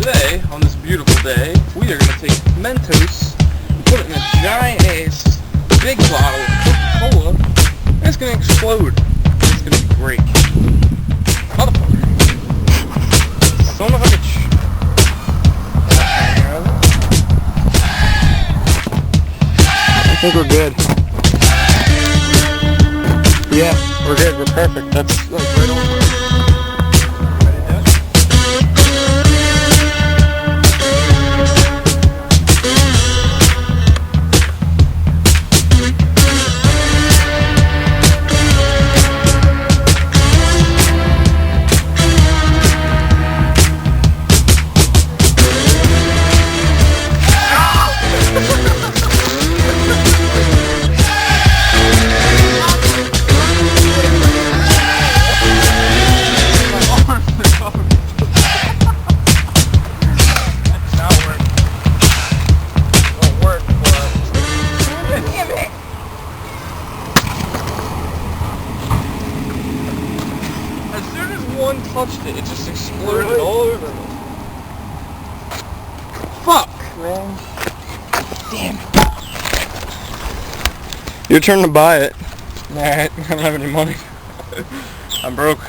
today, on this beautiful day, we are going to take Mentos and put it in a giant ass big bottle of Coca-Cola, and it's going to explode. It's going to be great. Motherfucker. Son of a bitch. I think we're good. Yeah, we're good. We're perfect. That's like right on. One touched it, it just exploded all over me. Fuck, man. Damn. Your turn to buy it. Nah, I don't have any money. I'm broke.